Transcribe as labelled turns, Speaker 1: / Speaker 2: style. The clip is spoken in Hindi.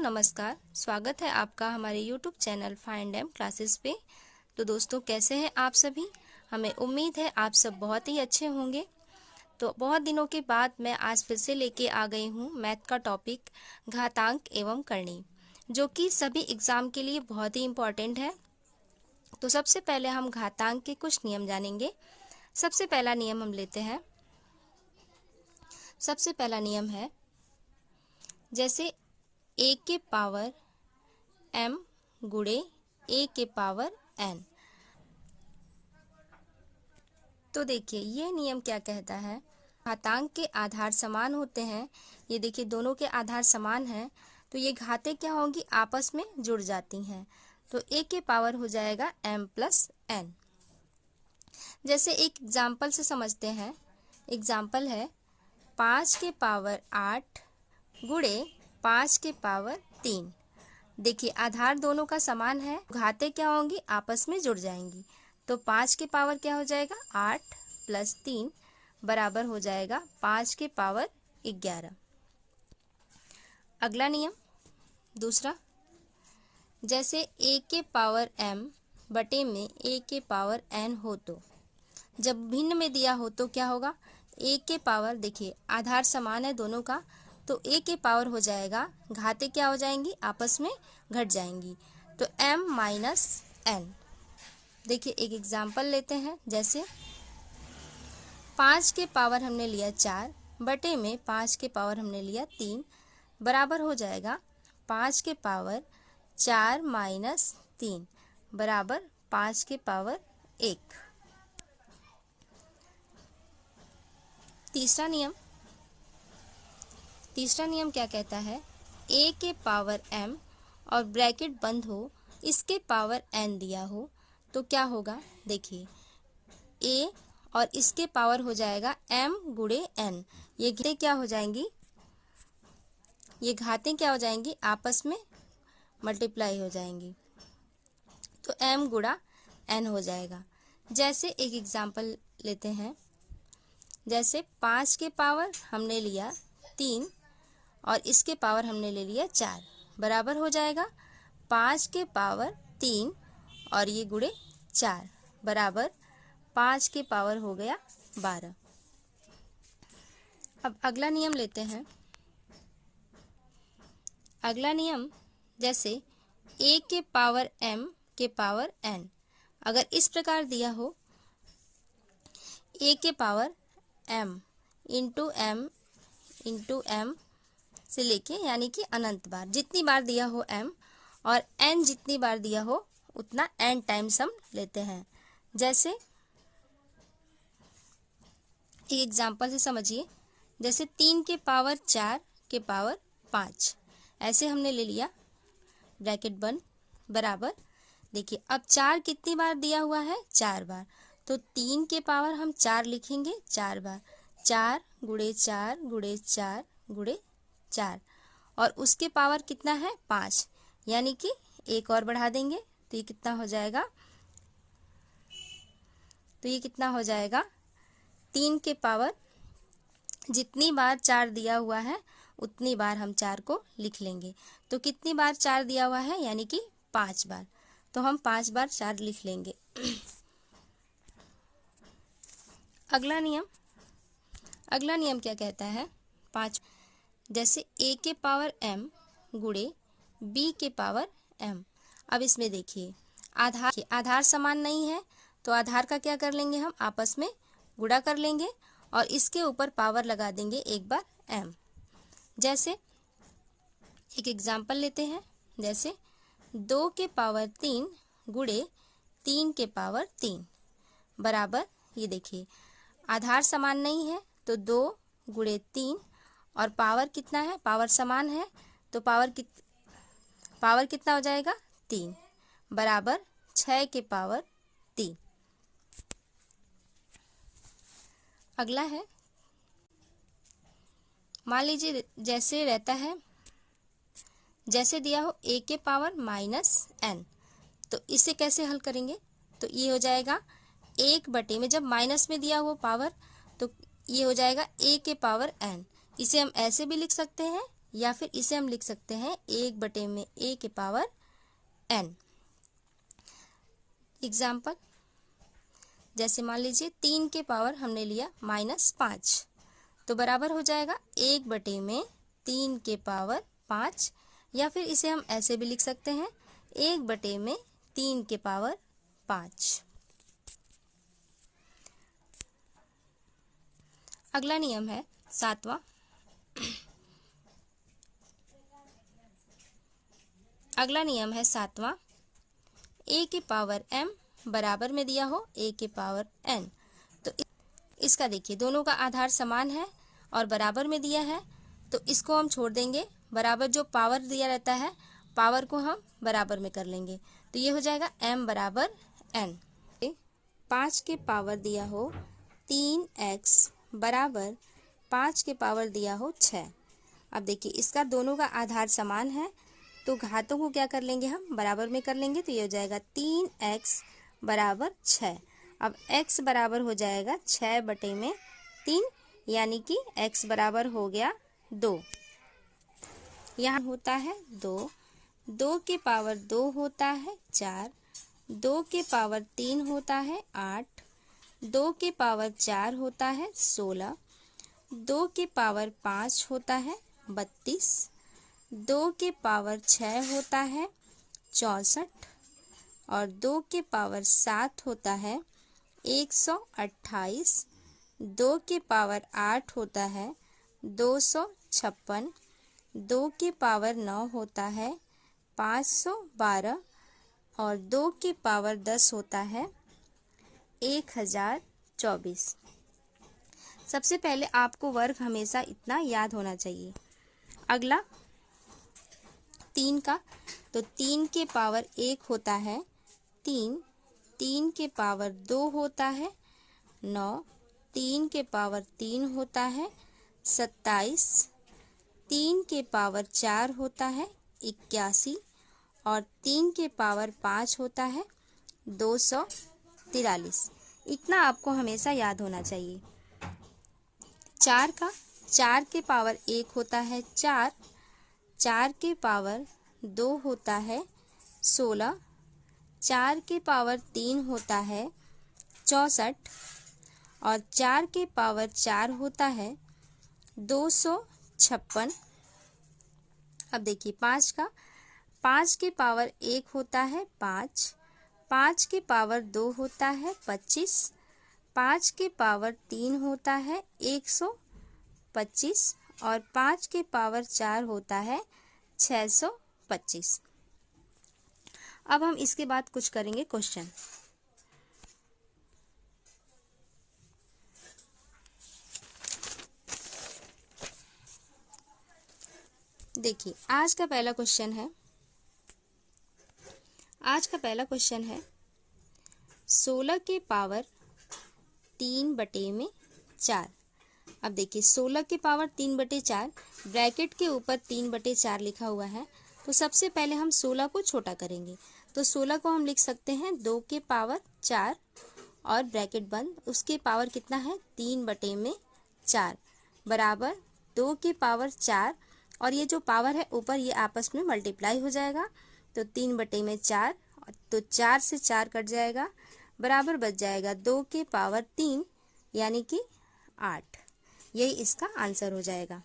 Speaker 1: नमस्कार, स्वागत है आपका हमारे YouTube channel find M classes पे। तो दोस्तों कैसे हैं आप सभी। हमें उम्मीद है आप सब बहुत ही अच्छे होंगे। तो बहुत दिनों के बाद मैं आज फिर से लेके आ गई हूँ मैथ का टॉपिक घातांक एवं करनी, जो कि सभी एग्ज़ाम के लिए बहुत ही इम्पोर्टेंट है। तो सबसे पहले हम घातांक के कुछ नियम जानेंगे। सबसे पहला नियम हम लेते हैं। सबसे पहला नियम है, जैसे a के पावर m गुणे a के पावर n। तो देखिए ये नियम क्या कहता है, घातांक के आधार समान होते हैं। ये देखिए दोनों के आधार समान हैं, तो ये घातें क्या होंगी, आपस में जुड़ जाती हैं। तो a के पावर हो जाएगा m प्लस n। जैसे एक एग्जाम्पल से समझते हैं। एग्जाम्पल है 5 के पावर 8 गुणे 5 के पावर 3। देखिए आधार दोनों का समान है, घातें क्या होंगी, आपस में जुड़ जाएंगी। तो 5 के पावर क्या हो जाएगा, 8 प्लस 3 बराबर हो जाएगा 5 के पावर 11। अगला नियम दूसरा, जैसे a के पावर m बटे में a के पावर n हो, तो जब भिन्न में दिया हो तो क्या होगा, a के पावर, देखिए आधार समान है दोनों का, तो a के पावर हो जाएगा, घातें क्या हो जाएंगी, आपस में घट जाएंगी। तो m माइनस n। देखिए एक एग्जाम्पल लेते हैं। जैसे 5 के पावर हमने लिया 4 बटे में 5 के पावर हमने लिया 3 बराबर हो जाएगा 5 के पावर 4 माइनस 3 बराबर 5 के पावर 1। तीसरा नियम क्या कहता है, a के पावर m और ब्रैकेट बंद हो, इसके पावर n दिया हो, तो क्या होगा, देखिए a और इसके पावर हो जाएगा m गुणे n। ये घातें क्या हो जाएंगी, ये घातें क्या हो जाएंगी, आपस में मल्टीप्लाई हो जाएंगी, तो m गुणा n हो जाएगा। जैसे एक एग्जाम्पल लेते हैं। जैसे 5 के पावर हमने लिया 3 और इसके पावर हमने ले लिया 4 बराबर हो जाएगा 5 के पावर 3 और ये गुणे 4 बराबर 5 के पावर हो गया 12। अब अगला नियम लेते हैं। अगला नियम, जैसे a के पावर m के पावर n, अगर इस प्रकार दिया हो, a के पावर m इंटू m से लेके यानी कि अनंत बार, जितनी बार दिया हो m, और n जितनी बार दिया हो उतना n टाइम्स हम लेते हैं। जैसे एक एग्जांपल से समझिए। जैसे 3 के पावर 4 के पावर 5, ऐसे हमने ले लिया, ब्रैकेट बंद बराबर। देखिए अब 4 कितनी बार दिया हुआ है, 4 बार, तो 3 के पावर हम 4 लिखेंगे 4 बार, 4 गुणे 4 गुणे 4 गुणे 4, और उसके पावर कितना है, 5, यानी कि एक और बढ़ा देंगे, तो ये कितना हो जाएगा, 3 के पावर, जितनी बार 4 दिया हुआ है उतनी बार हम 4 को लिख लेंगे। तो कितनी बार 4 दिया हुआ है, यानी कि 5 बार, तो हम 5 बार 4 लिख लेंगे। अगला नियम क्या कहता है, 5, जैसे a के पावर m गुणे b के पावर m। अब इसमें देखिए आधार समान नहीं है, तो आधार का क्या कर लेंगे, हम आपस में गुणा कर लेंगे और इसके ऊपर पावर लगा देंगे एक बार m। जैसे एक एग्जाम्पल लेते हैं। जैसे 2 के पावर 3 गुणे 3 के पावर 3 बराबर, ये देखिए आधार समान नहीं है, तो 2 गुणे 3 और पावर कितना है, पावर समान है, तो पावर कितना हो जाएगा, 3 बराबर 6 के पावर 3। अगला है, मान लीजिए जैसे रहता है, जैसे दिया हो a के पावर माइनस n, तो इसे कैसे हल करेंगे, तो ये हो जाएगा 1 बटे में, जब माइनस में दिया हो पावर, तो ये हो जाएगा a के पावर n। इसे हम ऐसे भी लिख सकते हैं या फिर इसे हम लिख सकते हैं 1/में a के पावर n। एग्जाम्पल, जैसे मान लीजिए 3 के पावर हमने लिया -5, तो बराबर हो जाएगा 1/में 3 के पावर 5, या फिर इसे हम ऐसे भी लिख सकते हैं 1/में 3 के पावर 5। अगला नियम है 7वां। अगला नियम है 7वां, a के पावर m बराबर में दिया हो a के पावर n। तो इसका देखिए दोनों का आधार समान है और बराबर में दिया है, तो इसको हम छोड़ देंगे। बराबर जो पावर दिया रहता है, पावर को हम बराबर में कर लेंगे, तो ये हो जाएगा m बराबर n। 5 के पावर दिया हो 3x बराबर 5 के पावर दिया हो 6। अब देखिए इसका दोनों का आधार समान है, तो घातों को क्या कर लेंगे, हम बराबर में कर लेंगे, तो ये हो जाएगा 3x बराबर 6। अब x बराबर हो जाएगा 6/3, यानी कि x बराबर हो गया 2। यहाँ होता है 2, 2 के पावर 2 होता है 4, 2 के पावर 3 होता है 8, 2 के पावर 4 होता है 16, 2 के पावर 5 होता है 32, 2 के पावर 6 होता है 64, और 2 के पावर 7 होता है 128, 2 के पावर 8 होता है 256, 2 के पावर 9 होता है 512, और 2 के पावर 10 होता है 1024। सबसे पहले आपको वर्ग हमेशा इतना याद होना चाहिए। अगला 3 का, तो 3 के पावर 1 होता है 3, 3 के पावर 2 होता है 9, 3 के पावर 3 होता है 27, 3 के पावर 4 होता है 81, और 3 के पावर 5 होता है 243। इतना आपको हमेशा याद होना चाहिए। 4 का, 4 के पावर 1 होता है 4, 4 के पावर 2 होता है 16, 4 के पावर 3 होता है 64, और 4 के पावर 4 होता है 256। अब देखिए 5 का, 5 के पावर 1 होता है 5, 5 के पावर 2 होता है 25, 5 के पावर 3 होता है 125, और 5 के पावर 4 होता है 625। अब हम इसके बाद कुछ करेंगे क्वेश्चन। देखिए आज का पहला क्वेश्चन है, 16 के पावर 3/4। अब देखिए 16 के पावर 3/4, ब्रैकेट के ऊपर 3/4 लिखा हुआ है, तो सबसे पहले हम 16 को छोटा करेंगे। तो 16 को हम लिख सकते हैं 2 के पावर 4, और ब्रैकेट बंद, उसके पावर कितना है 3/4 बराबर 2 के पावर 4, और ये जो पावर है ऊपर ये आपस में मल्टीप्लाई हो जाएगा, तो 3/4, तो 4 से 4 कट जाएगा, बराबर बच जाएगा 2 के पावर 3, यानी कि 8। यही इसका आंसर हो जाएगा।